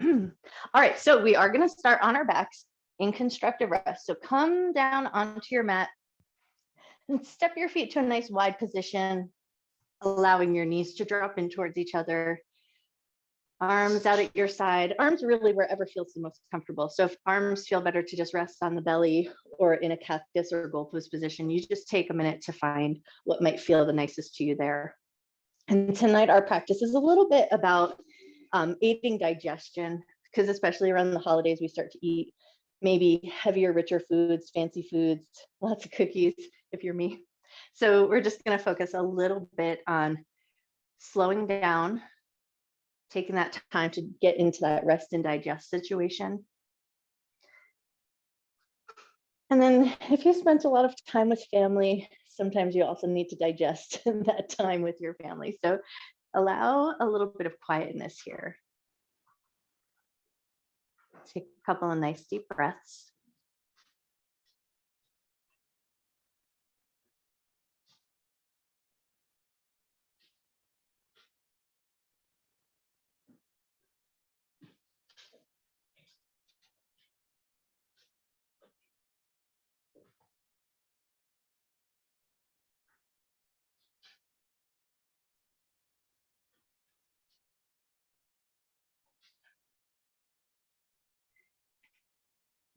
All right, so we are going to start on our backs in constructive rest. So come down onto your mat and step your feet to a nice wide position, allowing your knees to drop in towards each other. Arms out at your side, arms really wherever feels the most comfortable. So if arms feel better to just rest on the belly or in a cactus or gold pose position, you just take a minute to find what might feel the nicest to you there. And tonight our practice is a little bit about aiding digestion, because especially around the holidays, we start to eat maybe heavier, richer foods, fancy foods, lots of cookies, if you're me. So we're just going to focus a little bit on slowing down, taking that time to get into that rest and digest situation. And then if you spent a lot of time with family, sometimes you also need to digest that time with your family. So allow a little bit of quietness here. Take a couple of nice deep breaths.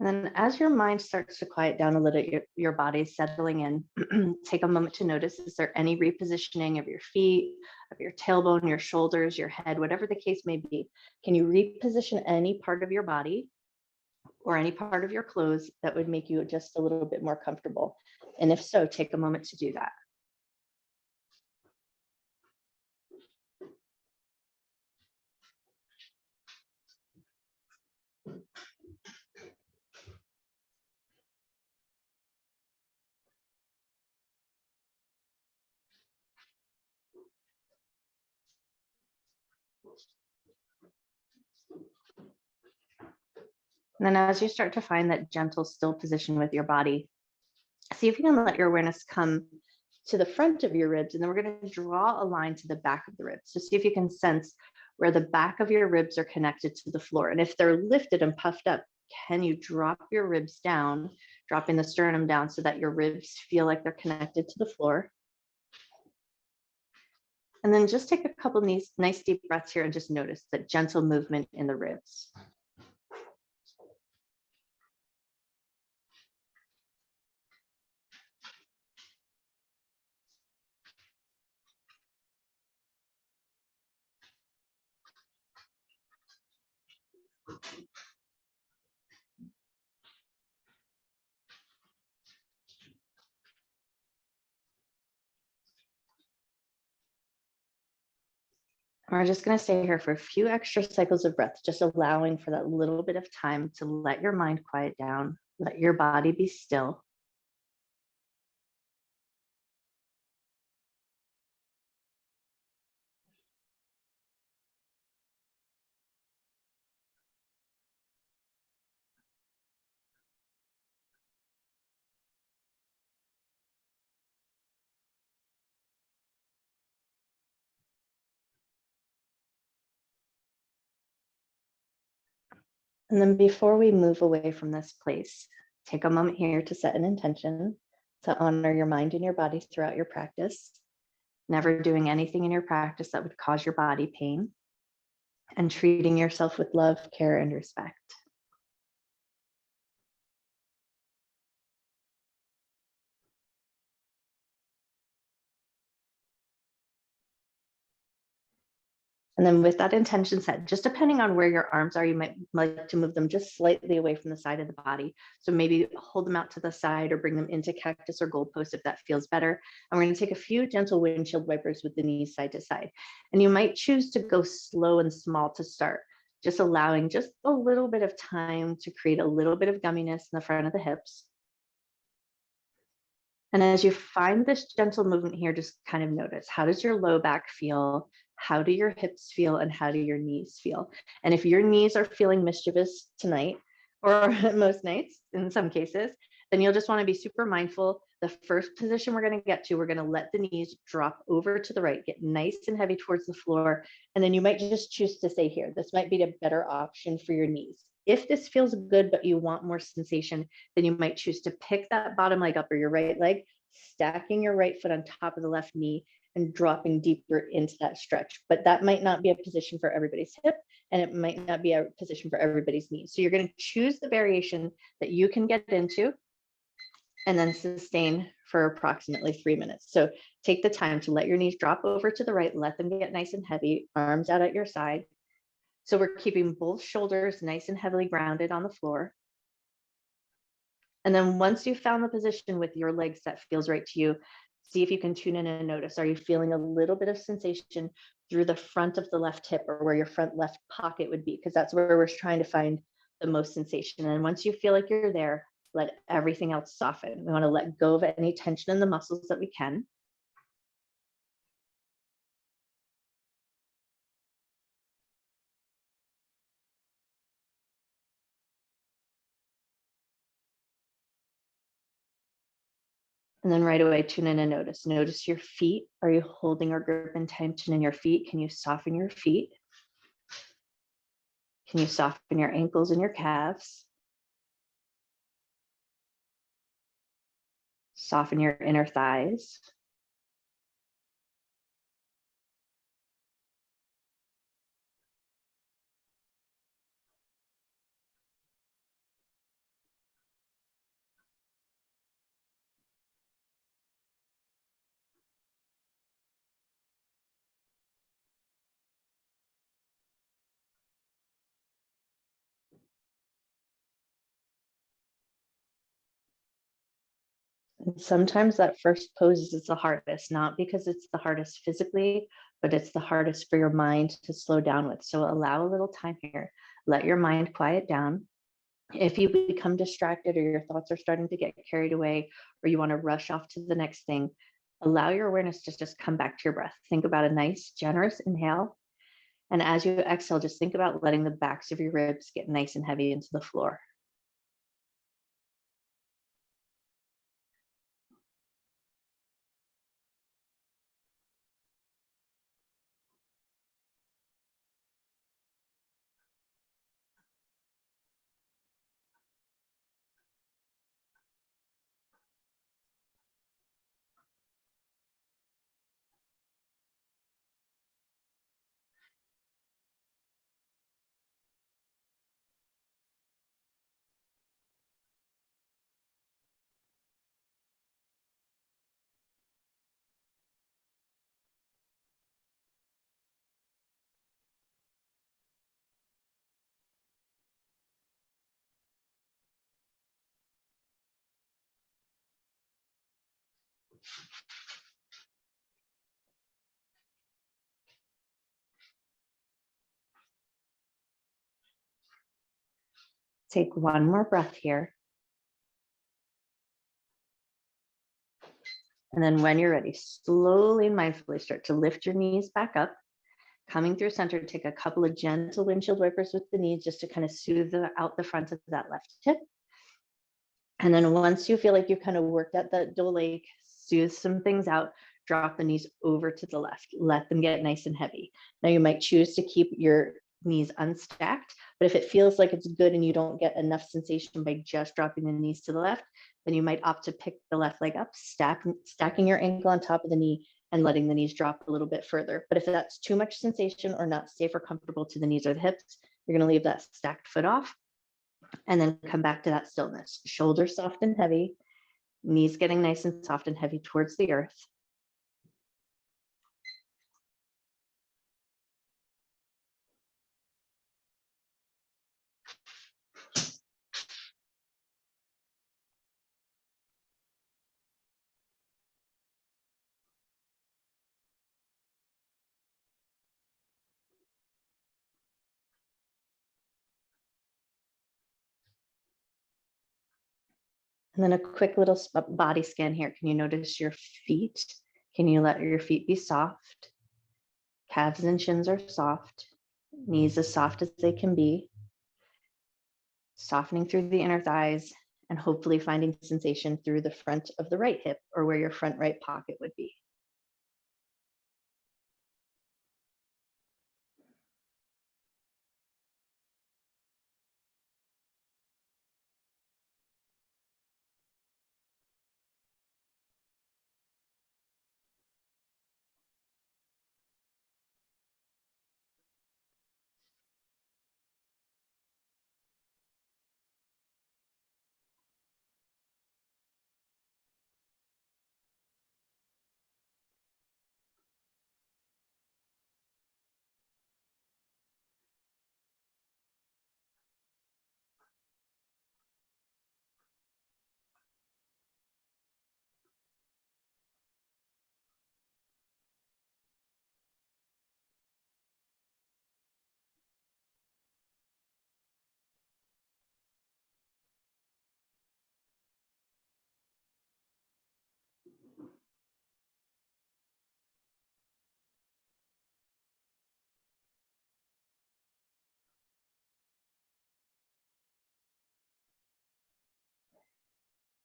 And then as your mind starts to quiet down a little, your body's settling in, take a moment to notice, is there any repositioning of your feet, of your tailbone, your shoulders, your head, whatever the case may be? Can you reposition any part of your body or any part of your clothes that would make you just a little bit more comfortable? And if so, take a moment to do that. And then as you start to find that gentle, still position with your body, see if you can let your awareness come to the front of your ribs, and then we're going to draw a line to the back of the ribs. So see if you can sense where the back of your ribs are connected to the floor. And if they're lifted and puffed up, can you drop your ribs down, dropping the sternum down so that your ribs feel like they're connected to the floor? And then just take a couple of these nice deep breaths here and just notice that gentle movement in the ribs. We're just going to stay here for a few extra cycles of breath, just allowing for that little bit of time to let your mind quiet down, let your body be still. And then before we move away from this place, take a moment here to set an intention to honor your mind and your body throughout your practice, never doing anything in your practice that would cause your body pain, and treating yourself with love, care, and respect. And then with that intention set, just depending on where your arms are, you might like to move them just slightly away from the side of the body. So maybe hold them out to the side or bring them into cactus or gold post if that feels better. And we're going to take a few gentle windshield wipers with the knees side to side. And you might choose to go slow and small to start, just allowing just a little bit of time to create a little bit of gumminess in the front of the hips. And as you find this gentle movement here, just kind of notice, how does your low back feel? How do your hips feel? And how do your knees feel? And if your knees are feeling mischievous tonight, or most nights in some cases, then you'll just want to be super mindful The first position we're going to get to, we're going to let the knees drop over to the right, get nice and heavy towards the floor. And then you might just choose to stay here. This might be a better option for your knees. If this feels good, but you want more sensation, then you might choose to pick that bottom leg up or your right leg, stacking your right foot on top of the left knee and dropping deeper into that stretch. But that might not be a position for everybody's hip, and it might not be a position for everybody's knee. So you're going to choose the variation that you can get into and then sustain for approximately 3 minutes. So take the time to let your knees drop over to the right, let them get nice and heavy, arms out at your side. So we're keeping both shoulders nice and heavily grounded on the floor. And then once you've found the position with your legs that feels right to you, see if you can tune in and notice, are you feeling a little bit of sensation through the front of the left hip or where your front left pocket would be? Because that's where we're trying to find the most sensation. And once you feel like you're there, let everything else soften. We want to let go of any tension in the muscles that we can. And then right away, tune in and notice. Notice your feet. Are you holding or gripping tension in your feet? Can you soften your feet? Can you soften your ankles and your calves? Soften your inner thighs. And sometimes that first pose is the hardest, not because it's the hardest physically, but it's the hardest for your mind to slow down with. So allow a little time here. Let your mind quiet down. If you become distracted or your thoughts are starting to get carried away, or you want to rush off to the next thing, allow your awareness to just come back to your breath. Think about a nice, generous inhale. And as you exhale, just think about letting the backs of your ribs get nice and heavy into the floor. Take one more breath here. And then when you're ready, slowly and mindfully start to lift your knees back up. Coming through center, take a couple of gentle windshield wipers with the knees just to kind of soothe out the front of that left hip. And then once you feel like you've kind of worked at that doleg, soothe some things out, drop the knees over to the left. Let them get nice and heavy. Now you might choose to keep your knees unstacked, but if it feels like it's good and you don't get enough sensation by just dropping the knees to the left, then you might opt to pick the left leg up, stacking your ankle on top of the knee and letting the knees drop a little bit further. But if that's too much sensation or not safe or comfortable to the knees or the hips, you're going to leave that stacked foot off and then come back to that stillness. Shoulders soft and heavy, knees getting nice and soft and heavy towards the earth. And then a quick little body scan here. Can you notice your feet? Can you let your feet be soft? Calves and shins are soft. Knees as soft as they can be. Softening through the inner thighs and hopefully finding sensation through the front of the right hip or where your front right pocket would be.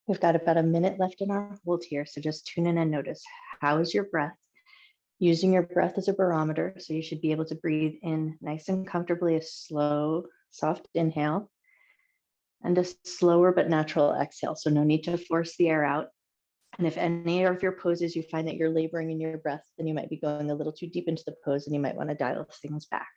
We've got about a minute left in our hold here, so just tune in and notice, how is your breath? Using your breath as a barometer, so you should be able to breathe in nice and comfortably, a slow, soft inhale, and a slower but natural exhale. So no need to force the air out. And if any of your poses you find that you're laboring in your breath, then you might be going a little too deep into the pose and you might want to dial things back.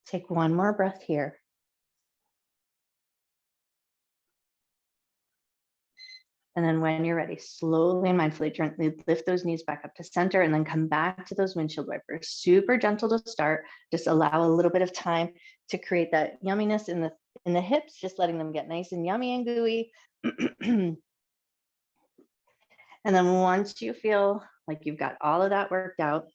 Take one more breath here. And then when you're ready, slowly and mindfully, gently lift those knees back up to center and then come back to those windshield wipers. Super gentle to start. Just allow a little bit of time to create that yumminess in the hips, just letting them get nice and yummy and gooey. And then once you feel like you've got all of that worked out,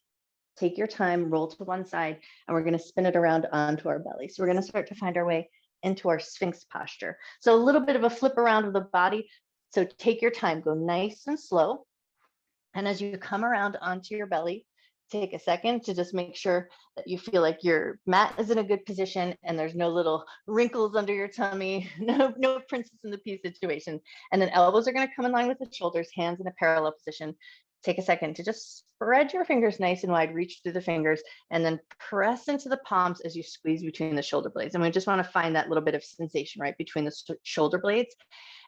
take your time, roll to one side, and we're going to spin it around onto our belly. So we're going to start to find our way into our Sphinx posture. So a little bit of a flip around of the body. So take your time, go nice and slow. And as you come around onto your belly, take a second to just make sure that you feel like your mat is in a good position and there's no little wrinkles under your tummy, no princess in the pea situation. And then elbows are going to come in line with the shoulders, hands in a parallel position. Take a second to just spread your fingers nice and wide, reach through the fingers, and then press into the palms as you squeeze between the shoulder blades. And we just want to find that little bit of sensation right between the shoulder blades.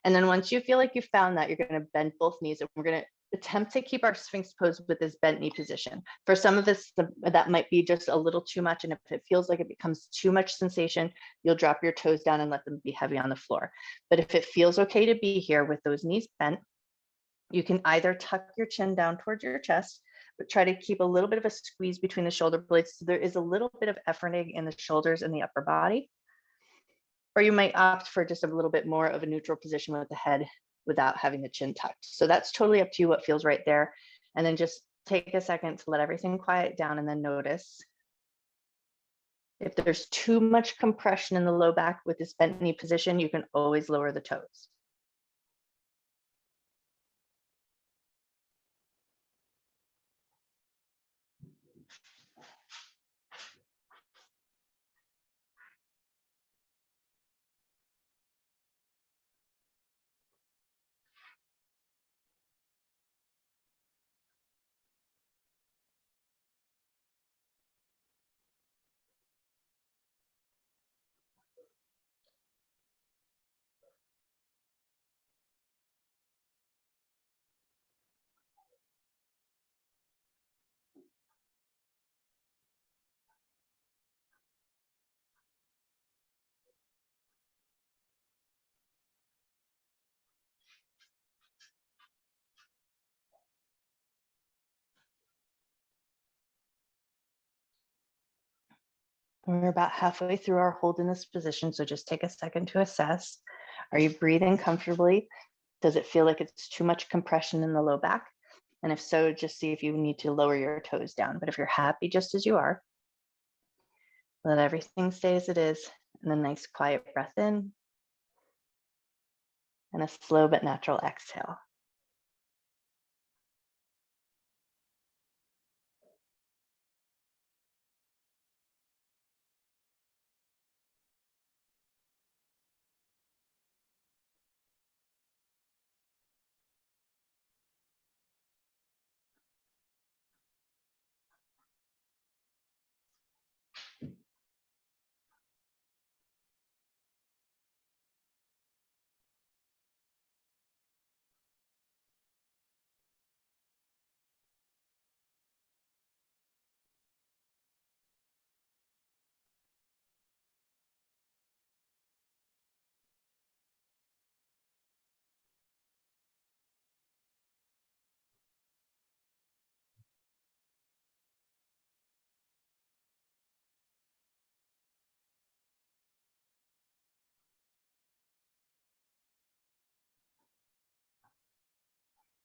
And then once you feel like you've found that, you're going to bend both knees, and we're going to attempt to keep our Sphinx pose with this bent knee position. For some of this, that might be just a little too much. And if it feels like it becomes too much sensation, you'll drop your toes down and let them be heavy on the floor. But if it feels okay to be here with those knees bent, you can either tuck your chin down towards your chest, but try to keep a little bit of a squeeze between the shoulder blades. So there is a little bit of efforting in the shoulders and the upper body. Or you might opt for just a little bit more of a neutral position with the head without having the chin tucked. So that's totally up to you what feels right there. And then just take a second to let everything quiet down and then notice if there's too much compression in the low back with this bent knee position, you can always lower the toes. We're about halfway through our hold in this position, so just take a second to assess. Are you breathing comfortably? Does it feel like it's too much compression in the low back? And if so, just see if you need to lower your toes down. But if you're happy just as you are, let everything stay as it is. And a nice quiet breath in and a slow but natural exhale.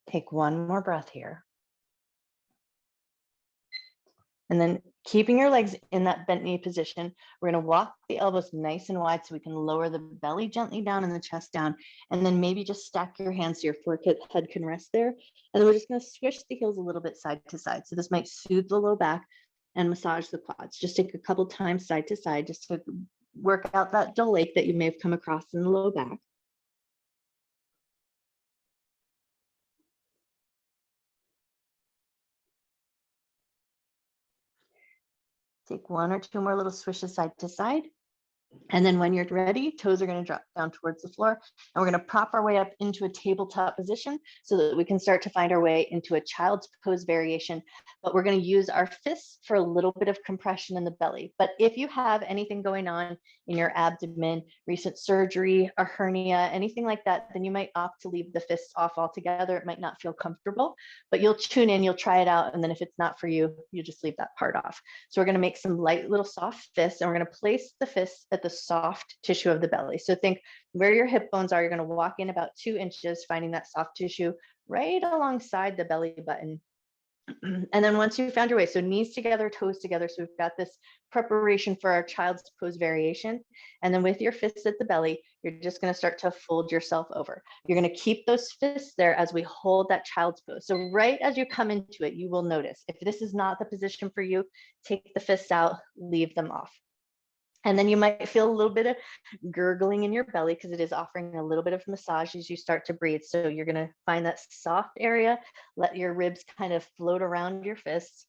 Take one more breath here. And then keeping your legs in that bent knee position, we're going to walk the elbows nice and wide so we can lower the belly gently down and the chest down. And then maybe just stack your hands so your forehead can rest there. And then we're just going to swish the heels a little bit side to side. So this might soothe the low back and massage the quads. Just take a couple times side to side just to work out that dull ache that you may have come across in the low back. Take one or two more little swishes side to side. And then when you're ready, toes are going to drop down towards the floor. And we're going to prop our way up into a tabletop position so that we can start to find our way into a child's pose variation. But we're going to use our fists for a little bit of compression in the belly. But if you have anything going on in your abdomen, recent surgery, a hernia, anything like that, then you might opt to leave the fists off altogether. It might not feel comfortable, but you'll tune in, you'll try it out. And then if it's not for you, you just leave that part off. So we're going to make some light little soft fists, and we're going to place the fists at the soft tissue of the belly. So think where your hip bones are, you're going to walk in about 2 inches, finding that soft tissue right alongside the belly button. And then once you found your way, so knees together, toes together. So we've got this preparation for our child's pose variation. And then with your fists at the belly, you're just going to start to fold yourself over. You're going to keep those fists there as we hold that child's pose. So right as you come into it, you will notice if this is not the position for you, take the fists out, leave them off. And then you might feel a little bit of gurgling in your belly because it is offering a little bit of massage as you start to breathe. So you're going to find that soft area, let your ribs kind of float around your fists,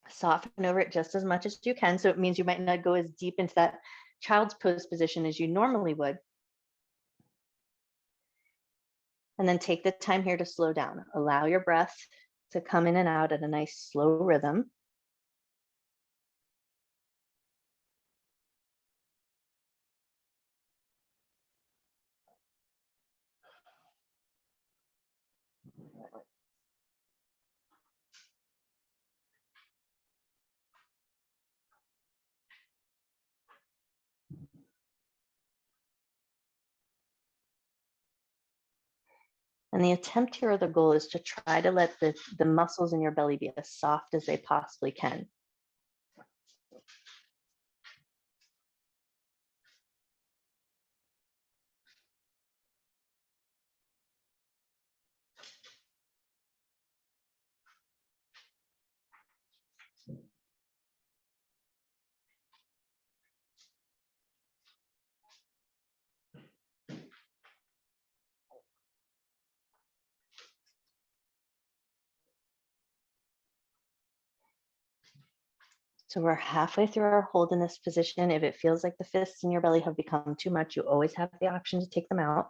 soften over it just as much as you can. So it means you might not go as deep into that child's pose position as you normally would. And then take the time here to slow down. Allow your breath to come in and out at a nice slow rhythm. And the attempt here, or the goal, is to try to let the muscles in your belly be as soft as they possibly can. So we're halfway through our hold in this position. If it feels like the fists in your belly have become too much, you always have the option to take them out.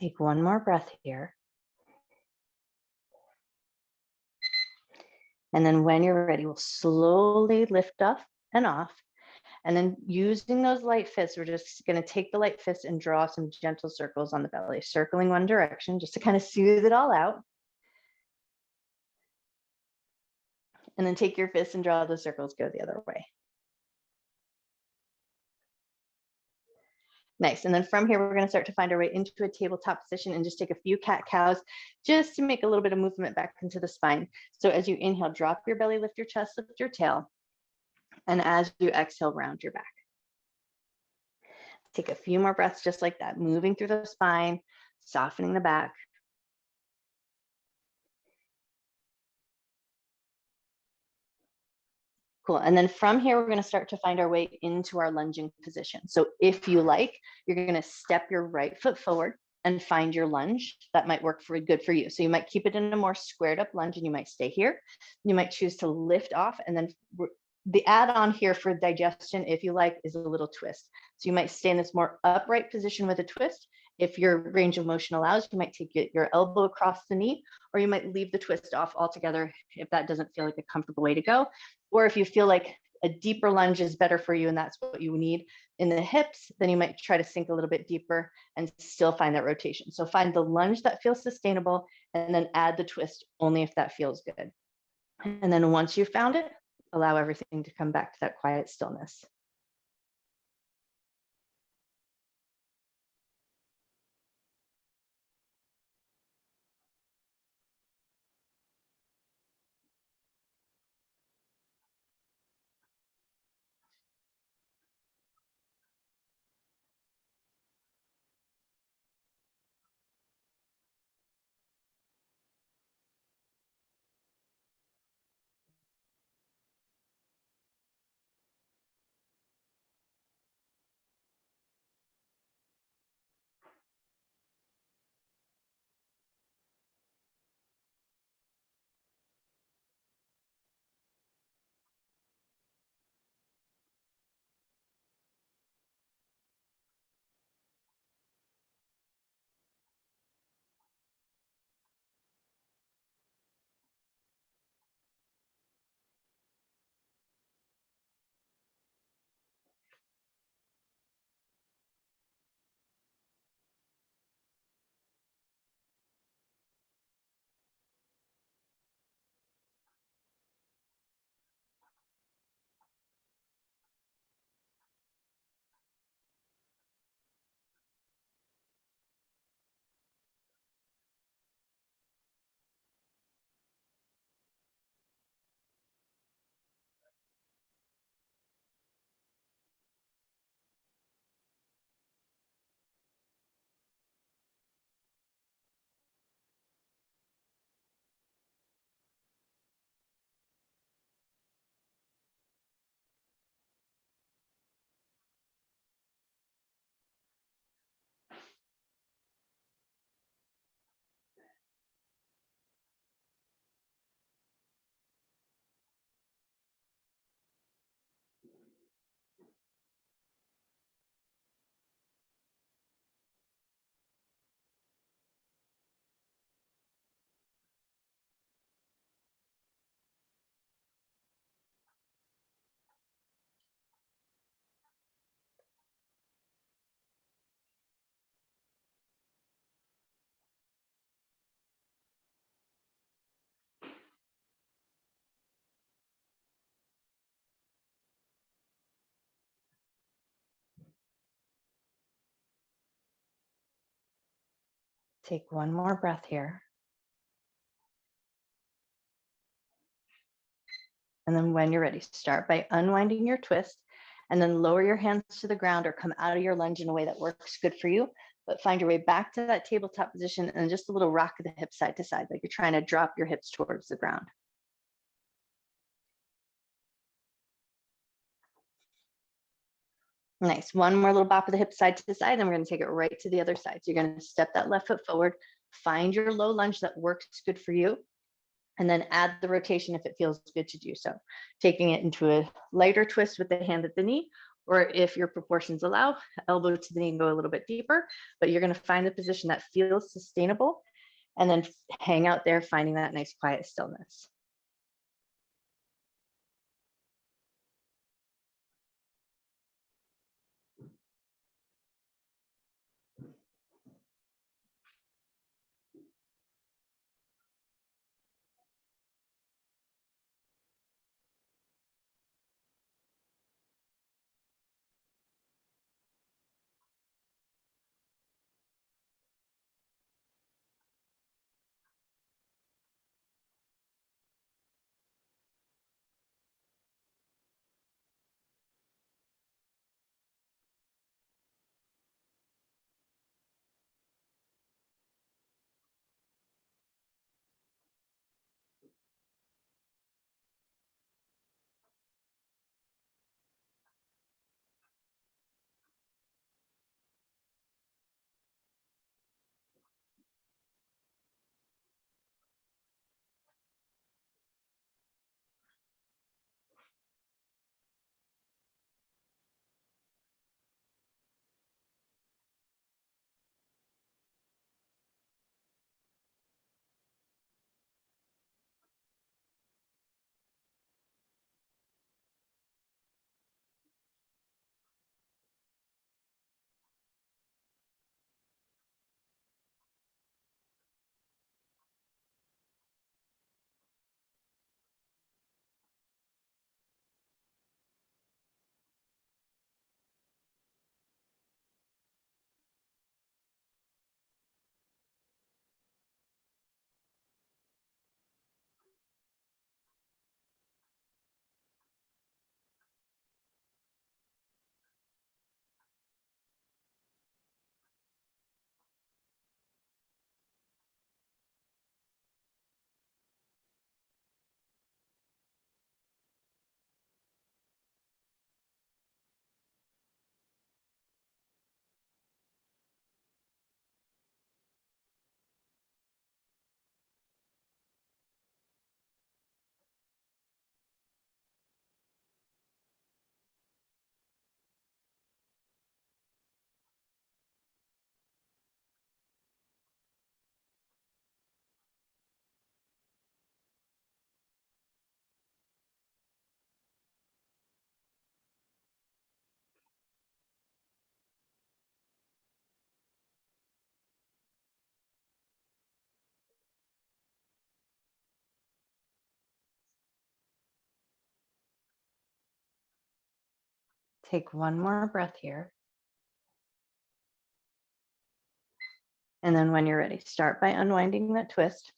Take one more breath here. And then when you're ready, we'll slowly lift up and off. And then using those light fists, we're just going to take the light fist and draw some gentle circles on the belly, circling one direction just to kind of soothe it all out. And then take your fist and draw those circles, go the other way. Nice. And then from here, we're going to start to find our way into a tabletop position and just take a few cat cows just to make a little bit of movement back into the spine. So as you inhale, drop your belly, lift your chest, lift your tail. And as you exhale, round your back. Take a few more breaths just like that, moving through the spine, softening the back. Cool. And then from here, we're going to start to find our way into our lunging position. So if you like, you're going to step your right foot forward and find your lunge. That might work good for you. So you might keep it in a more squared up lunge and you might stay here. You might choose to lift off, and then the add-on here for digestion, if you like, is a little twist. So you might stay in this more upright position with a twist. If your range of motion allows, you might take your elbow across the knee, or you might leave the twist off altogether if that doesn't feel like a comfortable way to go. Or if you feel like a deeper lunge is better for you and that's what you need in the hips, then you might try to sink a little bit deeper and still find that rotation. So find the lunge that feels sustainable and then add the twist only if that feels good. And then once you've found it, allow everything to come back to that quiet stillness. Take one more breath here. And then when you're ready, start by unwinding your twist and then lower your hands to the ground or come out of your lunge in a way that works good for you. but find your way back to that tabletop position and just a little rock of the hips side to side, like you're trying to drop your hips towards the ground. Nice. One more little bop of the hips side to side, and we're going to take it right to the other side. So you're going to step that left foot forward, find your low lunge that works good for you, and then add the rotation if it feels good to do so. Taking it into a lighter twist with the hand at the knee, or if your proportions allow, elbow to the knee and go a little bit deeper, but you're going to find the position that feels sustainable and then hang out there, finding that nice quiet stillness. Take one more breath here. And then when you're ready, start by unwinding that twist,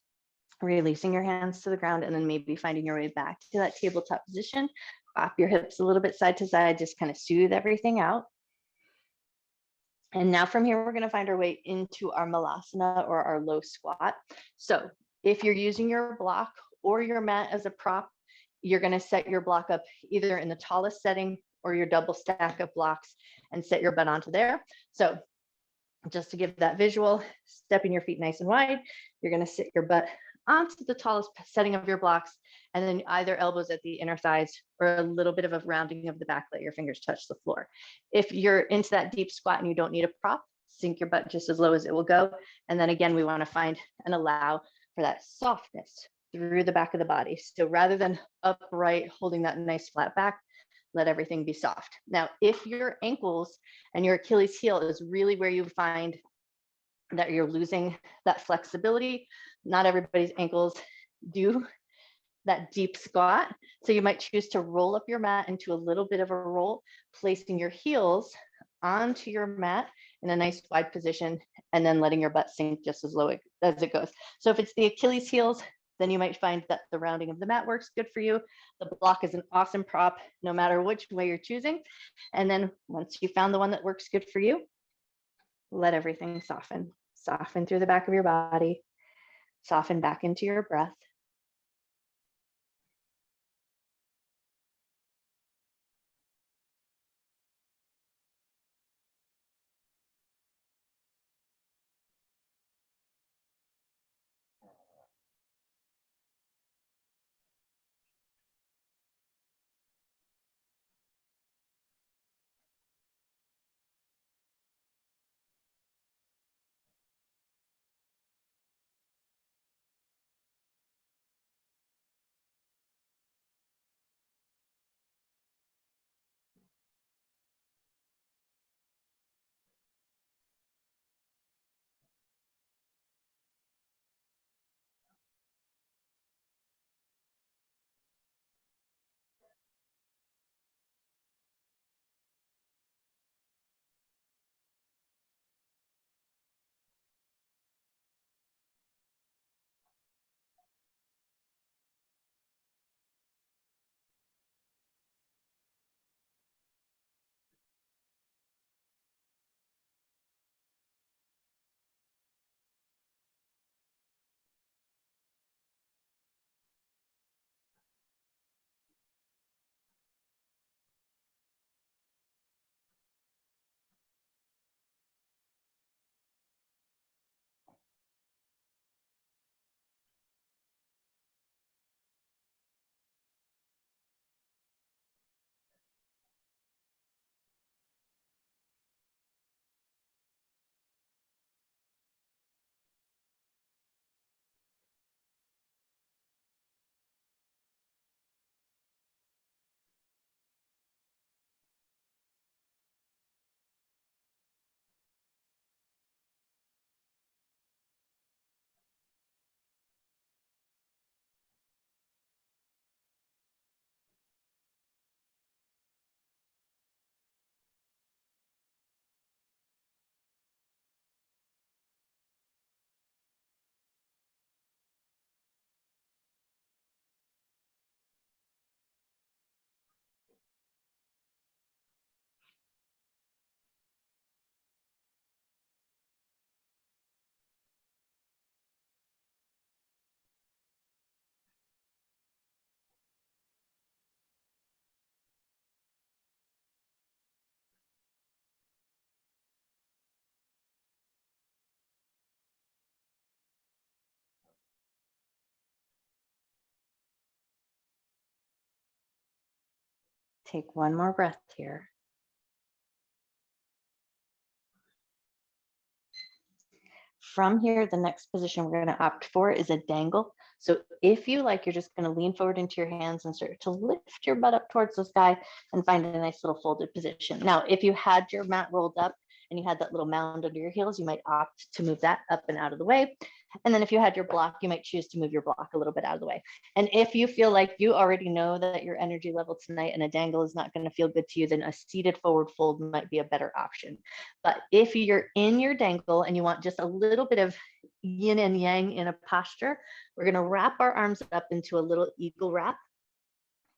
releasing your hands to the ground, and then maybe finding your way back to that tabletop position. Bop your hips a little bit side to side, just kind of soothe everything out. And now from here, we're going to find our way into our Malasana or our low squat. So if you're using your block or your mat as a prop, you're going to set your block up either in the tallest setting or your double stack of blocks and set your butt onto there. So just to give that visual, stepping your feet nice and wide, you're going to sit your butt onto the tallest setting of your blocks, and then either elbows at the inner thighs or a little bit of a rounding of the back, let your fingers touch the floor. If you're into that deep squat and you don't need a prop, sink your butt just as low as it will go. And then again, we want to find and allow for that softness through the back of the body. So rather than upright, holding that nice flat back, let everything be soft. Now, if your ankles and your Achilles heel is really where you find that you're losing that flexibility, not everybody's ankles do that deep squat. So you might choose to roll up your mat into a little bit of a roll, placing your heels onto your mat in a nice wide position, and then letting your butt sink just as low as it goes. So if it's the Achilles heels, then you might find that the rounding of the mat works good for you. The block is an awesome prop, no matter which way you're choosing. And then once you found the one that works good for you, Let everything soften. Soften through the back of your body. Soften back into your breath. Take one more breath here. From here, the next position we're going to opt for is a dangle. So if you like, you're just going to lean forward into your hands and start to lift your butt up towards the sky and find a nice little folded position. Now, if you had your mat rolled up and you had that little mound under your heels, you might opt to move that up and out of the way. And then if you had your block, you might choose to move your block a little bit out of the way. And if you feel like you already know that your energy level tonight and a dangle is not going to feel good to you, then a seated forward fold might be a better option. But if you're in your dangle and you want just a little bit of yin and yang in a posture, we're going to wrap our arms up into a little eagle wrap,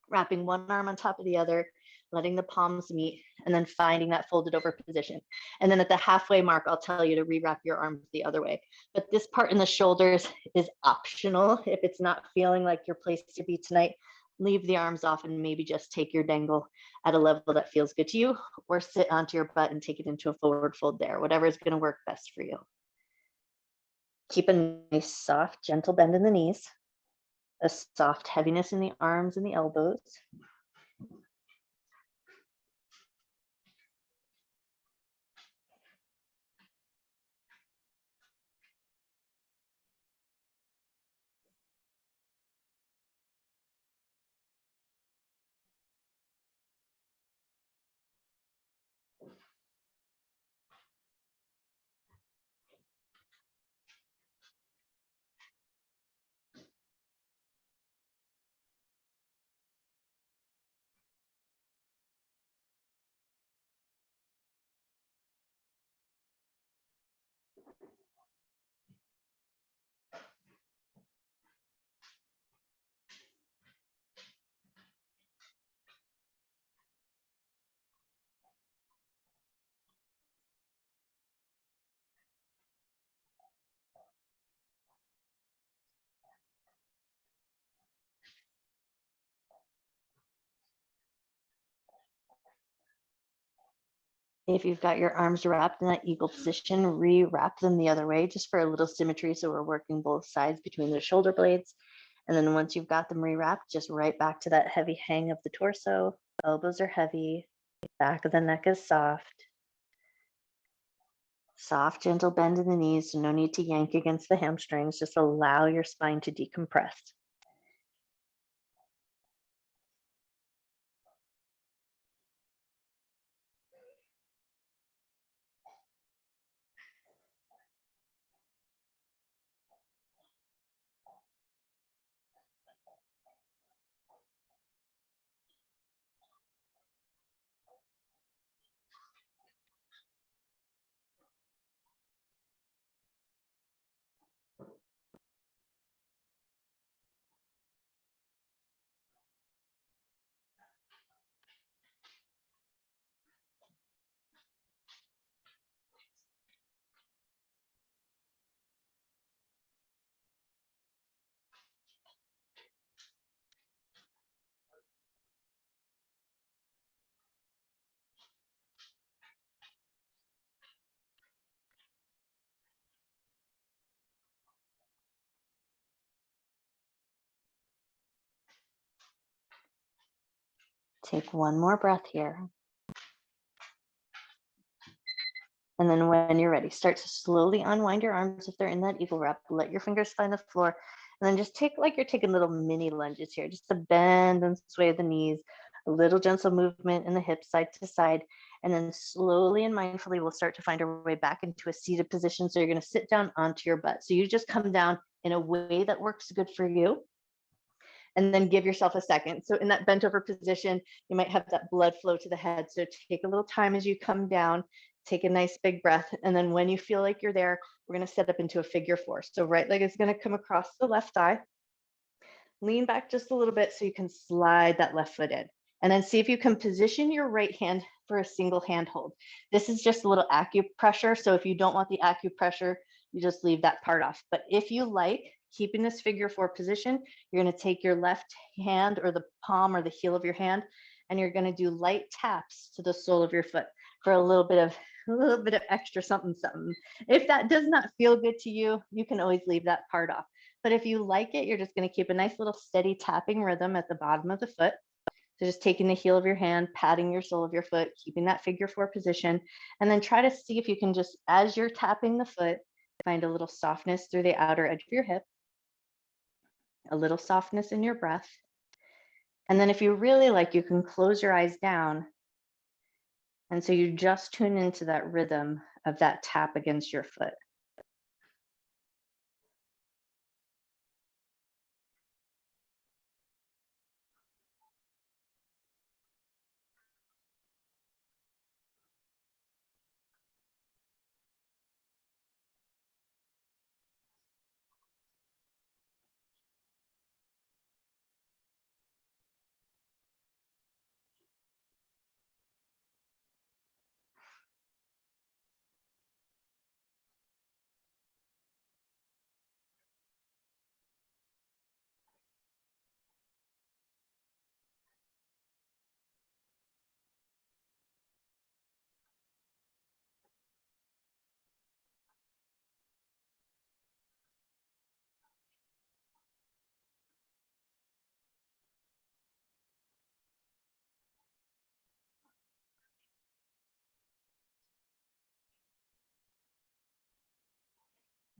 wrapping one arm on top of the other, letting the palms meet, and then finding that folded over position. And then at the halfway mark, I'll tell you to rewrap your arms the other way. But this part in the shoulders is optional. If it's not feeling like your place to be tonight, leave the arms off and maybe just take your dangle at a level that feels good to you, or sit onto your butt and take it into a forward fold there, whatever is going to work best for you. Keep a nice, soft, gentle bend in the knees, a soft heaviness in the arms and the elbows. If you've got your arms wrapped in that eagle position, re-wrap them the other way just for a little symmetry. So we're working both sides between the shoulder blades. And then once you've got them re-wrapped, just right back to that heavy hang of the torso. Elbows are heavy, back of the neck is soft. Soft, gentle bend in the knees, so no need to yank against the hamstrings. Just allow your spine to decompress. Take one more breath here. And then when you're ready, start to slowly unwind your arms if they're in that eagle wrap. Let your fingers find the floor. And then just take like you're taking little mini lunges here, just to bend and sway the knees, a little gentle movement in the hips side to side. And then slowly and mindfully, we'll start to find our way back into a seated position. So you're going to sit down onto your butt. So you just come down in a way that works good for you. And then give yourself a second. So in that bent over position, you might have that blood flow to the head. So take a little time as you come down, take a nice big breath. And then when you feel like you're there, we're going to set up into a figure four. So right leg is going to come across the left thigh. Lean back just a little bit so you can slide that left foot in. And then see if you can position your right hand for a single hand hold. This is just a little acupressure. So if you don't want the acupressure, you just leave that part off. But if you like keeping this figure four position, you're going to take your left hand or the palm or the heel of your hand, and you're going to do light taps to the sole of your foot for a little bit of extra something. If that does not feel good to you, you can always leave that part off. But if you like it, you're just going to keep a nice little steady tapping rhythm at the bottom of the foot. So just taking the heel of your hand, patting your sole of your foot, keeping that figure four position, and then try to see if you can just, as you're tapping the foot, find a little softness through the outer edge of your hip, a little softness in your breath. And then if you really like, you can close your eyes down. And so you just tune into that rhythm of that tap against your foot.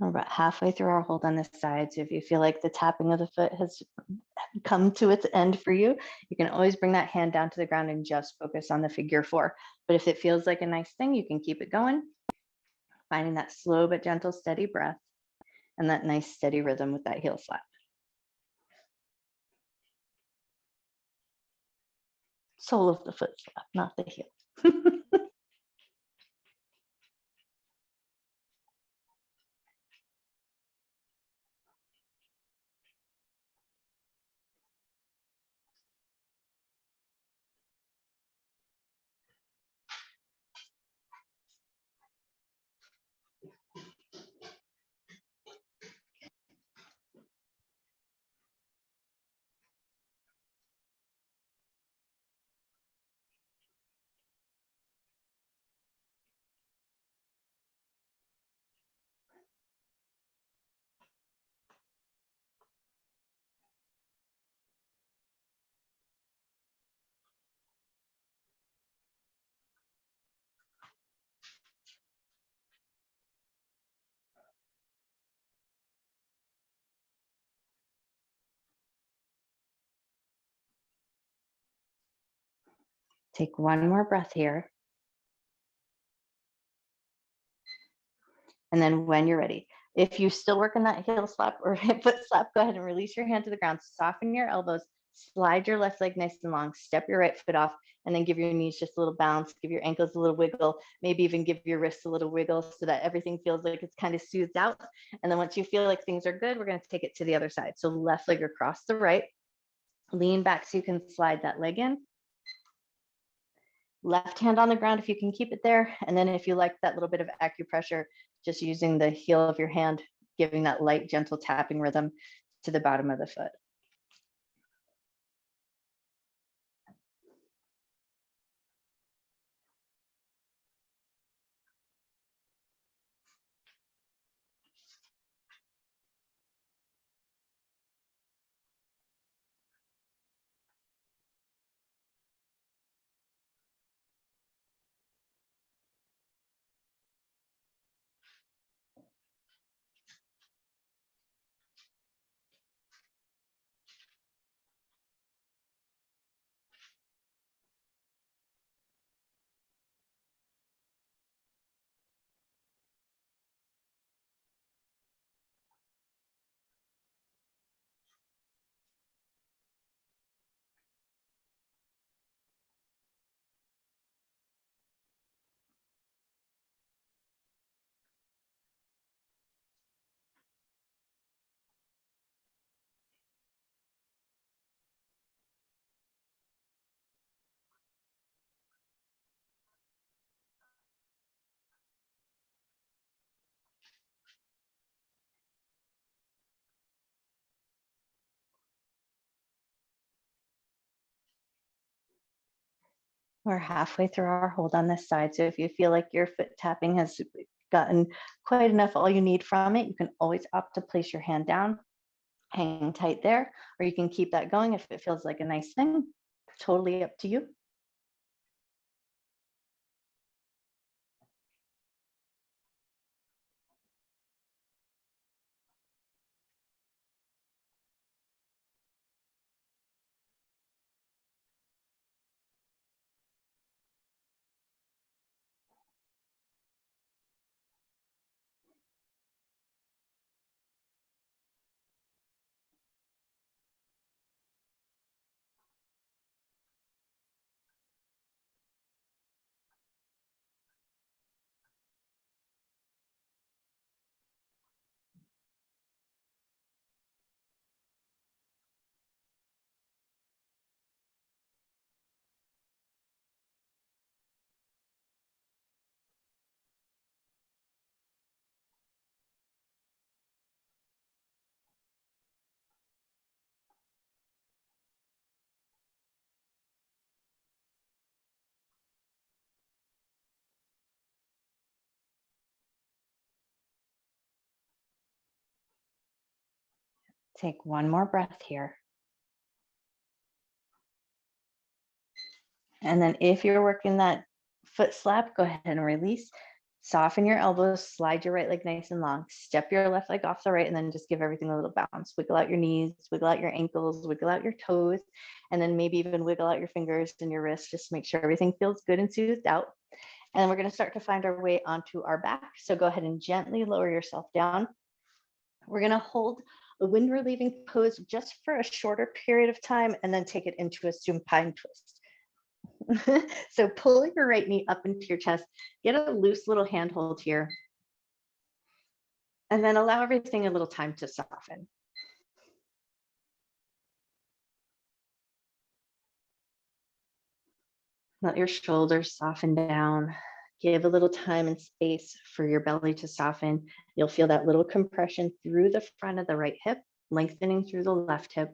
We're about halfway through our hold on this side. So if you feel like the tapping of the foot has come to its end for you, you can always bring that hand down to the ground and just focus on the figure four. But if it feels like a nice thing, you can keep it going, finding that slow but gentle, steady breath and that nice steady rhythm with that heel slap. Sole of the foot slap, not the heel. Take one more breath here. And then when you're ready, if you still work in that heel slap or hip foot slap, go ahead and release your hand to the ground, soften your elbows, slide your left leg nice and long, step your right foot off, and then give your knees just a little bounce, give your ankles a little wiggle, maybe even give your wrists a little wiggle so that everything feels like it's kind of soothed out. And then once you feel like things are good, we're going to take it to the other side. So left leg across the right, lean back so you can slide that leg in. Left hand on the ground if you can keep it there. And then if you like that little bit of acupressure, just using the heel of your hand, giving that light, gentle tapping rhythm to the bottom of the foot. We're halfway through our hold on this side. So if you feel like your foot tapping has gotten quite enough, all you need from it, you can always opt to place your hand down, hang tight there, or you can keep that going if it feels like a nice thing. Totally up to you. Take one more breath here. And then if you're working that foot slap, go ahead and release. Soften your elbows, slide your right leg nice and long, step your left leg off the right, and then just give everything a little bounce. Wiggle out your knees, wiggle out your ankles, wiggle out your toes, and then maybe even wiggle out your fingers and your wrists, just to make sure everything feels good and soothed out. And then we're going to start to find our way onto our back. So go ahead and gently lower yourself down. We're going to hold a wind relieving pose just for a shorter period of time and then take it into a supine twist. So pull your right knee up into your chest, get a loose little handhold here, and then allow everything a little time to soften. Let your shoulders soften down. Give a little time and space for your belly to soften. You'll feel that little compression through the front of the right hip, lengthening through the left hip.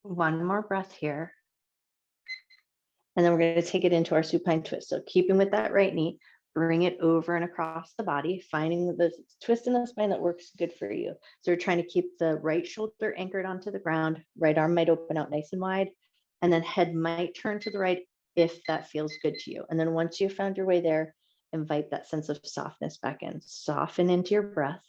One more breath here. And then we're going to take it into our supine twist. So keeping with that right knee, bring it over and across the body, finding the twist in the spine that works good for you. So we're trying to keep the right shoulder anchored onto the ground, right arm might open out nice and wide, and then head might turn to the right if that feels good to you. And then once you've found your way there, invite that sense of softness back in. Soften into your breath.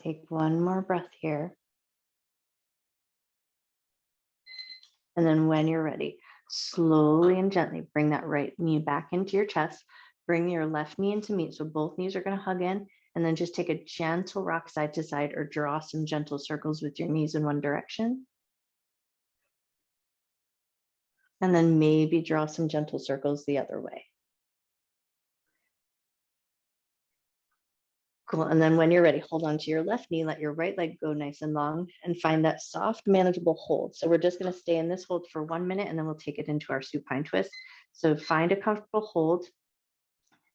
Take one more breath here. And then when you're ready, slowly and gently bring that right knee back into your chest. Bring your left knee into meet. So both knees are going to hug in. And then just take a gentle rock side to side or draw some gentle circles with your knees in one direction. And then maybe draw some gentle circles the other way. Cool. And then when you're ready, hold on to your left knee, let your right leg go nice and long and find that soft, manageable hold. So we're just going to stay in this hold for 1 minute and then we'll take it into our supine twist. So find a comfortable hold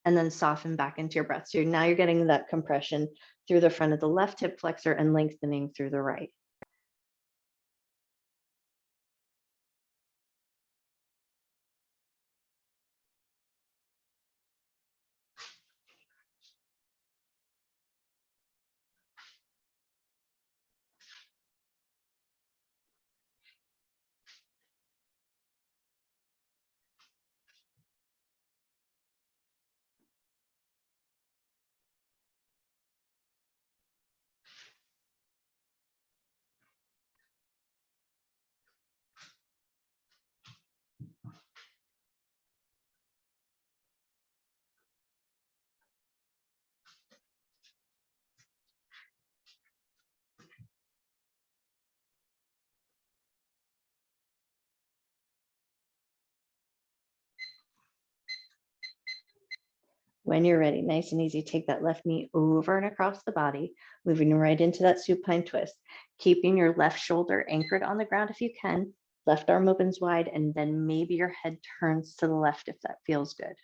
and then soften back into your breath. So now you're getting that compression through the front of the left hip flexor and lengthening through the right. When you're ready, nice and easy, take that left knee over and across the body, moving right into that supine twist, keeping your left shoulder anchored on the ground if you can, left arm opens wide, and then maybe your head turns to the left if that feels good.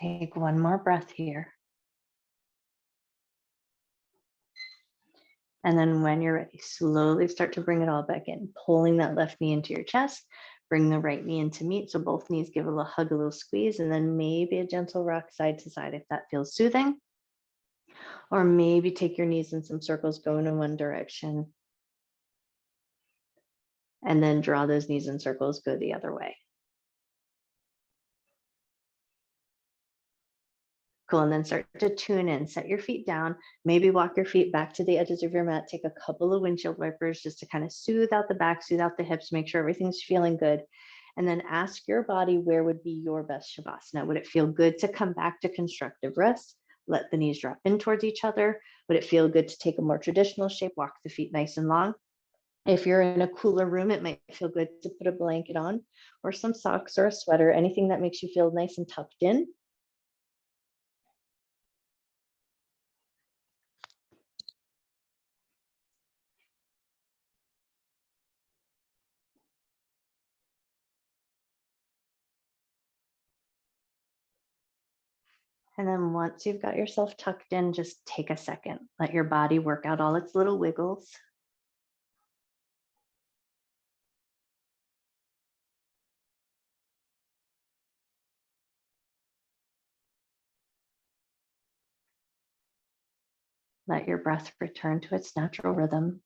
Take one more breath here. And then when you're ready, slowly start to bring it all back in, pulling that left knee into your chest, bring the right knee into meet. So both knees give a little hug, a little squeeze, and then maybe a gentle rock side to side if that feels soothing. Or maybe take your knees in some circles, go in one direction, and then draw those knees in circles, go the other way. Cool, and then start to tune in, set your feet down, maybe walk your feet back to the edges of your mat, take a couple of windshield wipers just to kind of soothe out the back, soothe out the hips, make sure everything's feeling good. And then ask your body where would be your best Shavasana. Would it feel good to come back to constructive rest? Let the knees drop in towards each other. Would it feel good to take a more traditional shape, walk the feet nice and long? If you're in a cooler room, it might feel good to put a blanket on or some socks or a sweater, anything that makes you feel nice and tucked in. And then once you've got yourself tucked in, just take a second. Let your body work out all its little wiggles. Let your breath return to its natural rhythm.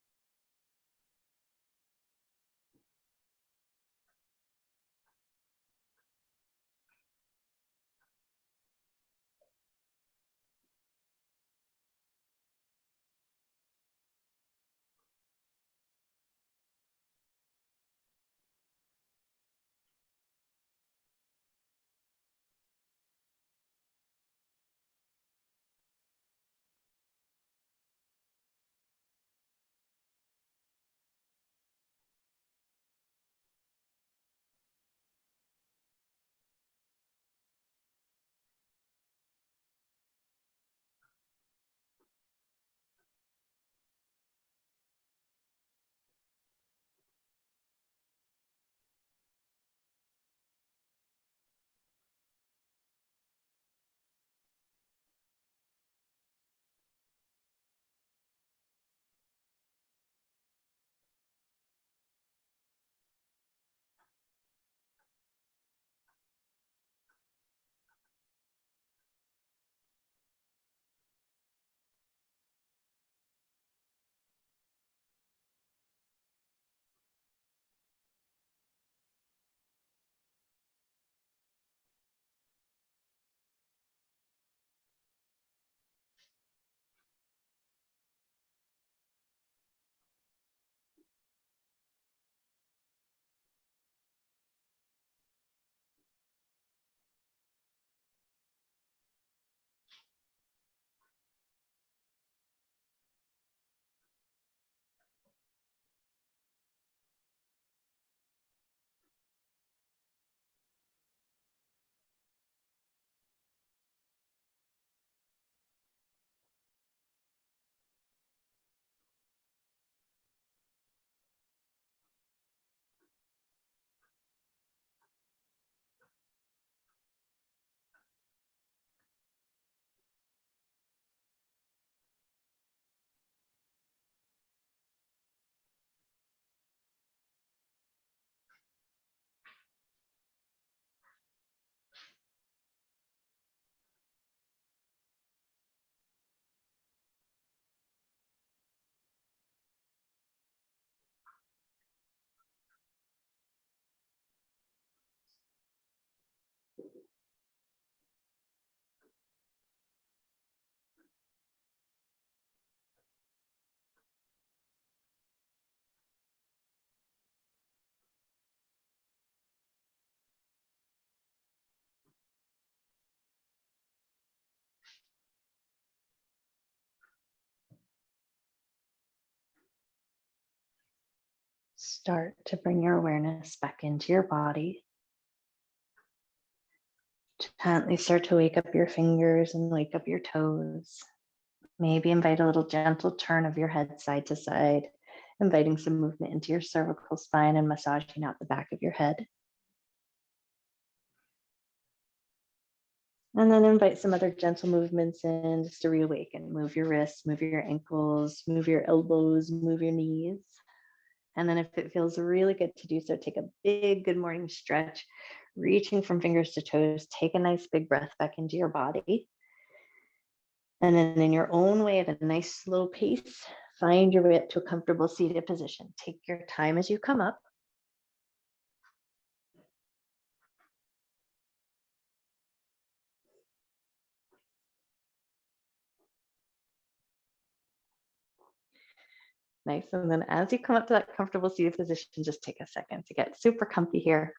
start to bring your awareness back into your body. Gently start to wake up your fingers and wake up your toes. Maybe invite a little gentle turn of your head side to side, inviting some movement into your cervical spine and massaging out the back of your head. And then invite some other gentle movements in just to reawaken. Move your wrists, move your ankles, move your elbows, move your knees. And then if it feels really good to do so, take a big good morning stretch, reaching from fingers to toes. Take a nice big breath back into your body. And then in your own way, at a nice slow pace, find your way up to a comfortable seated position. Take your time as you come up. Nice. And then as you come up to that comfortable seated position, just take a second to get super comfy here,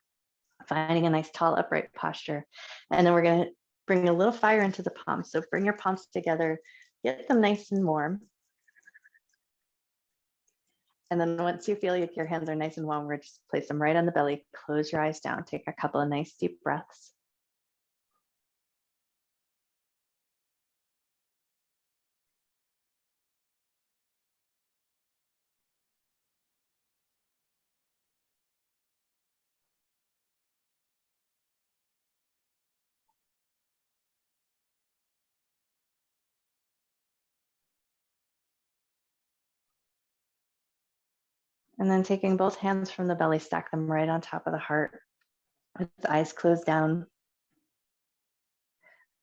finding a nice tall upright posture. And then we're going to bring a little fire into the palms. So bring your palms together, get them nice and warm. And then once you feel like your hands are nice and warm, we're just place them right on the belly. Close your eyes down. Take a couple of nice deep breaths. And then taking both hands from the belly, stack them right on top of the heart. With the eyes closed down,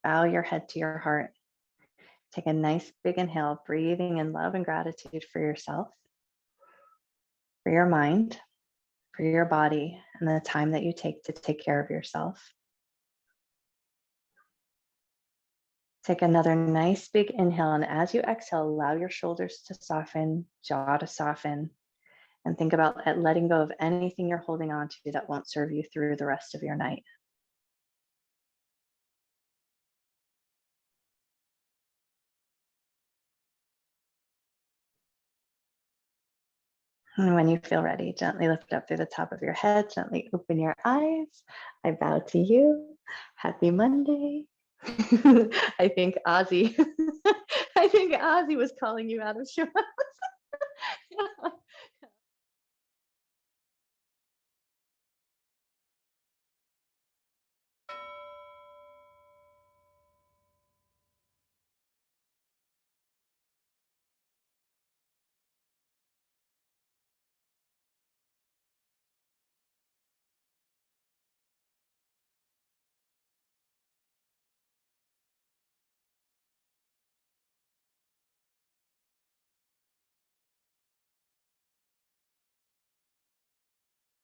bow your head to your heart. Take a nice big inhale, breathing in love and gratitude for yourself, for your mind, for your body, and the time that you take to take care of yourself. Take another nice big inhale, and as you exhale, allow your shoulders to soften, jaw to soften, and think about letting go of anything you're holding on to that won't serve you through the rest of your night. And when you feel ready, gently lift up through the top of your head, gently open your eyes. I bow to you. Happy Monday. I think Ozzy was calling you out of show.